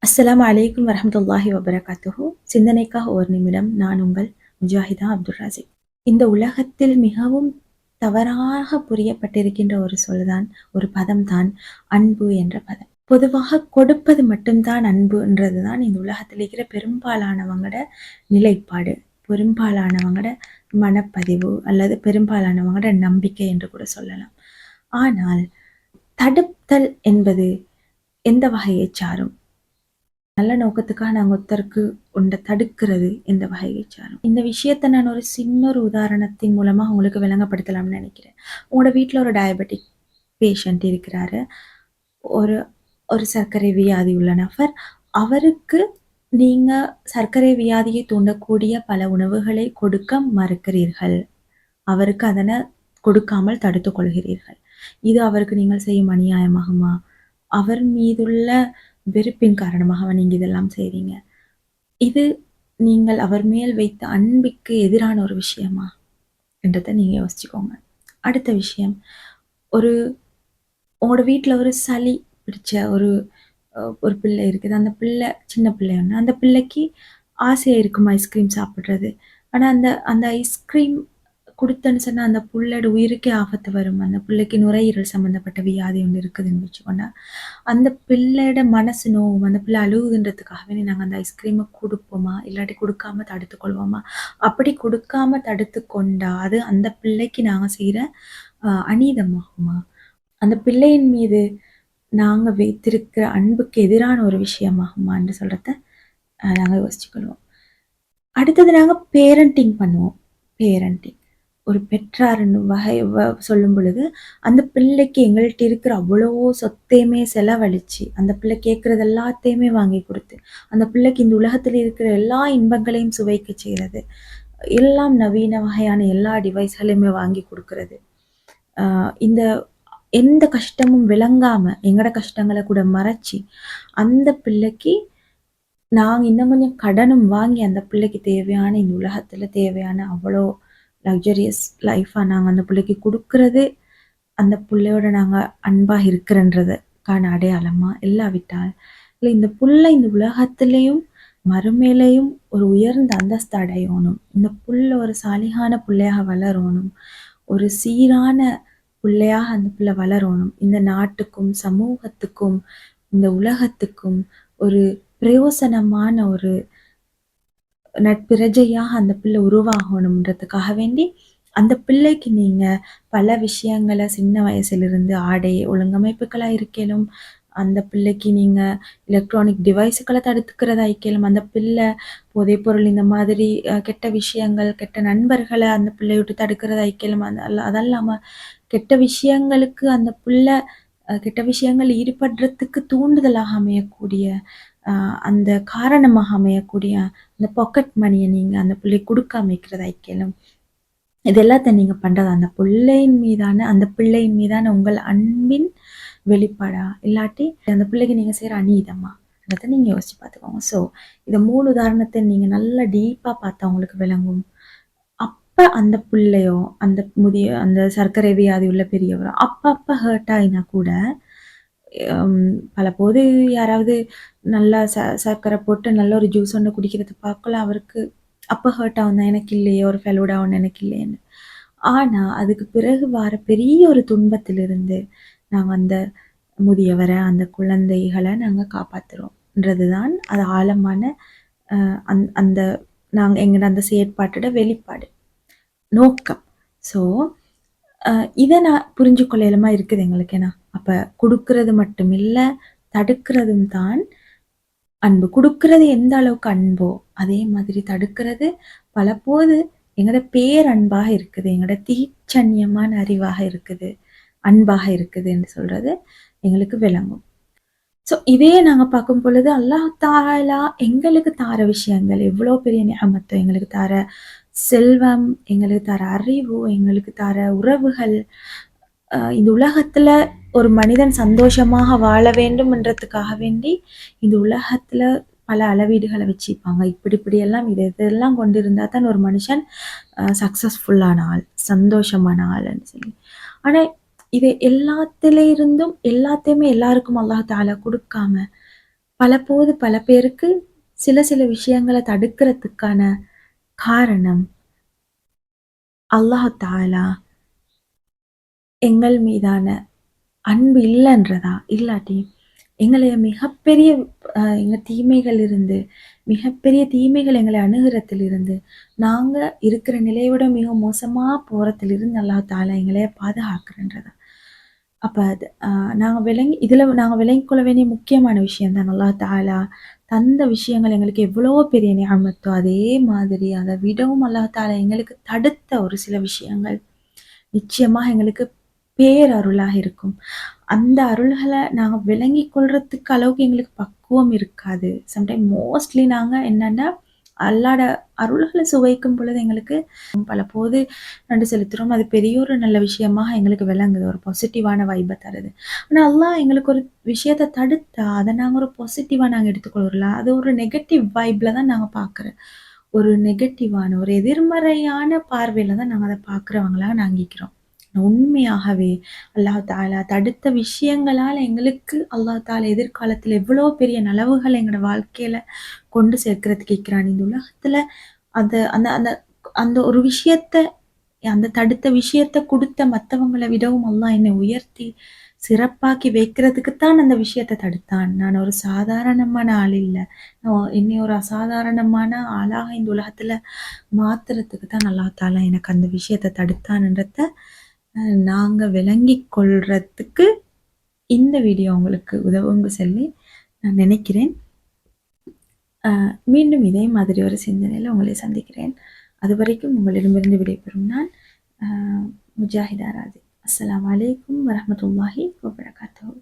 அஸ்ஸலாமு அலைக்கும் வரஹ்மத்துல்லாஹி வபரகாத்துஹு. சிந்தனைக்காக ஒரு நிமிடம். நான் உங்கள் முஜாஹிதா அப்துல் ராசிக். இந்த உலகத்தில் மிகவும் தவறாக புரியப்பட்டிருக்கின்ற ஒரு சொல்தான், ஒரு பதம்தான் அன்பு என்ற பதம். பொதுவாக கொடுப்பது மட்டும்தான் அன்புன்றதுதான் இந்த உலகத்தில் இருக்கிற பெரும்பாலானவங்களோட நிலைப்பாடு, பெரும்பாலானவங்களோட மனப்பதிவு அல்லது பெரும்பாலானவங்களோட நம்பிக்கை என்று கூட சொல்லலாம். ஆனால் தடுத்தல் என்பது எந்த வகையை சாரும்? நல்ல நோக்கத்துக்காக நாங்கள் ஒருத்தருக்கு ஒன்றை தடுக்கிறது எந்த வகையை சாரும்? இந்த விஷயத்தை நான் ஒரு சின்ன ஒரு உதாரணத்தின் மூலமாக உங்களுக்கு விளங்கப்படுத்தலாம்னு நினைக்கிறேன். உங்களோட வீட்டில் ஒரு டயபெட்டிக் பேஷண்ட் இருக்கிறாரு. ஒரு ஒரு சர்க்கரை வியாதி உள்ள நபர். அவருக்கு நீங்கள் சர்க்கரை வியாதியை தூண்டக்கூடிய பல உணவுகளை கொடுக்க மறுக்கிறீர்கள். அவருக்கு அதனை கொடுக்காமல் தடுத்து கொள்கிறீர்கள். இது அவருக்கு நீங்கள் செய்யும் அநியாயமாகுமா? அவர் மீதுள்ள வெறுப்பின் காரணமாக நீங்கள் இதெல்லாம் செய்றீங்க. இது நீங்கள் அவர் மேல் வைத்த அன்புக்கு எதிரான ஒரு விஷயமா என்றதை நீங்கள் யோசிச்சுக்கோங்க. அடுத்த விஷயம், ஒரு உங்களோட வீட்டில் ஒரு சளி பிடிச்ச ஒரு ஒரு பிள்ளை இருக்குது. அந்த பிள்ளை சின்ன பிள்ளை ஒன்று. அந்த பிள்ளைக்கு ஆசையாக இருக்கும் ஐஸ்கிரீம் சாப்பிட்றது. ஆனால் அந்த அந்த ஐஸ்கிரீம் குடுத்தேன்னு சொன்னா அந்த புள்ளையோட உயிருக்கே ஆபத்து வரும். அந்த பிள்ளைக்கு நுரையீரல் சம்மந்தப்பட்ட வியாதி ஒன்று இருக்குதுன்னு வச்சுக்கோங்க. அந்த பிள்ளையோட மனசு நோவும். அந்த பிள்ளை அழுகுதுன்றதுக்காகவே நாங்கள் அந்த ஐஸ்கிரீமை கொடுப்போமா? இல்லாட்டி கொடுக்காம தடுத்து கொள்வோமா? அப்படி கொடுக்காம தடுத்து கொண்டா அது அந்த பிள்ளைக்கு நாங்கள் செய்கிற அநீதமாகுமா? அந்த பிள்ளையின் மீது நாங்கள் வைத்திருக்கிற அன்புக்கு எதிரான ஒரு விஷயமாகுமான்னு சொல்கிறத நாங்கள் யோசிச்சுக்கொள்வோம். அடுத்தது நாங்கள் பேரண்டிங் பண்ணுவோம். பேரண்டிங் ஒரு பெற்றார்னு வகை சொல்லும் பொழுது அந்த பிள்ளைக்கு எங்கள்கிட்ட இருக்கிற அவ்வளோ சொத்தையுமே செலவழித்து அந்த பிள்ளை கேட்குறது எல்லாத்தையுமே வாங்கி கொடுத்து அந்த பிள்ளைக்கு இந்த உலகத்தில் இருக்கிற எல்லா இன்பங்களையும் சுவைக்க செய்கிறது, எல்லாம் நவீன வகையான எல்லா டிவைஸ்களையுமே வாங்கி கொடுக்கறது, இந்த எந்த கஷ்டமும் விளங்காமல் எங்களோட கஷ்டங்களை கூட மறைச்சி அந்த பிள்ளைக்கு நாங்கள் இன்னும் கொஞ்சம் கடனும் வாங்கி அந்த பிள்ளைக்கு தேவையான இந்த உலகத்தில் தேவையான அவ்வளோ லக்ஸரியஸ் லைஃபாக நாங்கள் அந்த பிள்ளைக்கு கொடுக்கறது அந்த பிள்ளையோட நாங்கள் அன்பாக இருக்கிறன்றதுக்கான அடையாளமாக இல்லாவிட்டால் இல்லை இந்த பிள்ளை இந்த உலகத்துலேயும் மறுமேலையும் ஒரு உயர்ந்த அந்தஸ்து அடையணும், இந்த பிள்ளை ஒரு சாலிகான பிள்ளையாக வளரணும், ஒரு சீரான பிள்ளையாக அந்த பிள்ளை வளரணும், இந்த நாட்டுக்கும் சமூகத்துக்கும் இந்த உலகத்துக்கும் ஒரு பிரயோசனமான ஒரு நட்பிரஜையாக அந்த பிள்ளை உருவாகணுன்றதுக்காக வேண்டி அந்த பிள்ளைக்கு நீங்கள் பல விஷயங்களை சின்ன வயசுலேருந்து ஆடை ஒழுங்கமைப்புகளாக இருக்கலும், அந்த பிள்ளைக்கு நீங்கள் எலக்ட்ரானிக் டிவைஸுகளை தடுத்துக்கிறதா இருக்கலும், அந்த பிள்ளை போதைப்பொருள் இந்த மாதிரி கெட்ட விஷயங்கள் கெட்ட நண்பர்களை அந்த பிள்ளை விட்டு தடுக்கிறதா இருக்கலும், அதல்லாமல் கெட்ட விஷயங்களுக்கு அந்த பிள்ளை கெட்ட விஷயங்கள் ஈடுபடுறதுக்கு தூண்டுதலாக அமையக்கூடிய அந்த காரணமாக அமையக்கூடிய அந்த பாக்கெட் மணியை நீங்கள் அந்த பிள்ளை கொடுக்காம வைக்கிறதா இருக்கலும், இது எல்லாத்தையும் நீங்கள் பண்ணுறது அந்த பிள்ளையின் மீதான உங்கள் அன்பின் வெளிப்பாடா இல்லாட்டி அந்த பிள்ளைக்கு நீங்கள் செய்கிற அநீதமா அதை நீங்கள் யோசிச்சு பார்த்துக்கோங்க. ஸோ இதை 3 உதாரணத்தை நீங்கள் நல்லா டீப்பாக பார்த்தா உங்களுக்கு விளங்கும். அப்போ அந்த பிள்ளையோ அந்த சர்க்கரை வியாதி உள்ள பெரியவரோ அப்பப்போ ஹர்ட் ஆகினா கூட பல போது யாராவது நல்லா சர்க்கரை போட்டு நல்ல ஒரு ஜூஸ் ஒன்று குடிக்கிறத பார்க்கல அவருக்கு அப்போ ஹர்ட் ஆகும் தான், எனக்கு இல்லையே ஒரு ஃபெலூடா ஒன்று எனக்கு இல்லையேன்னு. ஆனால் அதுக்கு பிறகு வர பெரிய ஒரு துன்பத்திலிருந்து நாங்கள் அந்த முதியவரை அந்த குழந்தைகளை நாங்கள் காப்பாற்றுறோம்ன்றது தான் அது ஆழமான அந்த நாங்கள் எங்களோட அந்த செயற்பாட்டோட வெளிப்பாடு நோக்கம். ஸோ இதை நான் புரிஞ்சு கொள்ளையிலமா இருக்குது எங்களுக்கு. ஏன்னா அப்போ கொடுக்கறது மட்டும் இல்லை, தடுக்கிறதும் தான் அன்பு. கொடுக்கறது எந்த அளவுக்கு அன்போ அதே மாதிரி தடுக்கிறது பல போது எங்களோட பேரன்பாக இருக்குது, எங்களோட தீச்சன்யமான அறிவாக இருக்குது, அன்பாக இருக்குதுன்னு சொல்கிறது எங்களுக்கு விளங்கும். ஸோ இதே நாங்கள் பார்க்கும் பொழுது அல்லாஹ் தாலா எங்களுக்கு தார விஷயங்கள் எவ்வளோ பெரிய நியமத்தோ, எங்களுக்கு தார செல்வம், எங்களுக்கு தர அறிவு, எங்களுக்கு தர உறவுகள், இந்த உலகத்தில் ஒரு மனிதன் சந்தோஷமாக வாழ வேண்டும்ன்றதுக்காக வேண்டி இந்த உலகத்தில் பல அளவீடுகளை வச்சுப்பாங்க. இப்படியெல்லாம் இதெல்லாம் கொண்டு இருந்தால் தான் ஒரு மனுஷன் சக்ஸஸ்ஃபுல்லான ஆள், சந்தோஷமான ஆள்ன்னு சொல்லி. ஆனால் இது எல்லாத்துலேருந்தும் எல்லாத்தையுமே எல்லாருக்கும் அல்லாஹ் தாலா கொடுக்காம பலபோது பல பேருக்கு சில சில விஷயங்கள தடுக்கிறதுக்கான காரணம், அல்லாஹ் தஆலா எங்கள் மீதான அன்பு இல்லன்றதா? இல்லாட்டி எங்களைய மிகப்பெரிய எங்க தீமைகளிலிருந்து மிகப்பெரிய தீமைகள் எங்களை அணுகுறதிலிருந்து, நாங்க இருக்கிற நிலைய விட மிக மோசமா போறதிலிருந்து அல்லாஹ் தஆலா எங்களைய பாதுகாக்கிறன்றதா? அப்ப அது நாங்க விளங்கிக் கொள்ள வேண்டிய முக்கியமான விஷயம் தான் அல்லாஹ் தஆலா தந்த விஷயங்கள் எங்களுக்கு எவ்வளோ பெரிய நிஅமத்தோ, அதே மாதிரி அத விடவும் அல்லாஹ் தஆலா எங்களுக்கு தடுத்த ஒரு சில விஷயங்கள், நிச்சயமா எங்களுக்கு பேரருளாக இருக்கும். அந்த அருள்கள நாங்க விளங்கிக் கொள்றதுக்கு அளவுக்கு எங்களுக்கு பக்குவம் இருக்காது. சம்டைம் மோஸ்ட்லி நாங்க என்னன்னா, அல்லாஹ்ட அருள்கள சுவைக்கும் பொழுது எங்களுக்கு பலபோது நன்றி செலுத்துறோம். அது பெரிய ஒரு நல்ல விஷயமாக எங்களுக்கு விளங்குது. ஒரு பாசிட்டிவான வைப்ப தருது. ஆனா அல்லாஹ் எங்களுக்கு ஒரு விஷயத்த தடுத்தா, அத நாங்க ஒரு பாசிட்டிவா நாங்க எடுத்துக்கொள்றோம்ல, அது ஒரு நெகட்டிவ் வைப்ல தான் நாங்க பார்க்குறோம். ஒரு நெகட்டிவான, ஒரு எதிர்மறையான பார்வையில தான் நாங்க அத பார்க்குறவங்களா நாங்க இருக்கிறோம். உண்மையாகவே அல்லாஹ் தஆலா தடுத்த விஷயங்களால எங்களுக்கு அல்லாஹ் தஆலா எதிர்காலத்தில எவ்வளோ பெரிய நலவுகள் எங்களோட வாழ்க்கையில கொண்டு சேர்க்கிறதுக்கு இருக்கிறான். இந்த உலகத்தில அந்த அந்த அந்த அந்த ஒரு விஷயத்த அந்த தடுத்த விஷயத்த குடுத்த மத்தவங்கள விடவும் அல்லாஹ் என்னை உயர்த்தி, சிறப்பாக்கி வைக்கிறதுக்கு தான் அந்த விஷயத்த தடுத்தான். நான் ஒரு சாதாரணமான ஆள் இல்ல. என்னைய ஒரு அசாதாரணமான ஆளாக இந்த உலகத்துல மாத்துறதுக்கு தான் அல்லாஹ் தஆலா எனக்கு அந்த விஷயத்த தடுத்தான்ன்றத, நாங்க விளங்கிக் கொள்றதுக்கு இந்த வீடியோ உங்களுக்கு உதவும்னு சொல்லி நான் நினைக்கிறேன். மீண்டும் இதே மாதிரி ஒரு சிந்தனையில உங்களை சந்திக்கிறேன். அதுவரைக்கும் உங்களிடமிருந்து விடைபெறும் நான் முஜாஹிதா ராதி. அஸ்ஸலாமு அலைக்கும் வரஹ்மத்துல்லாஹி வபரகாத்துஹு.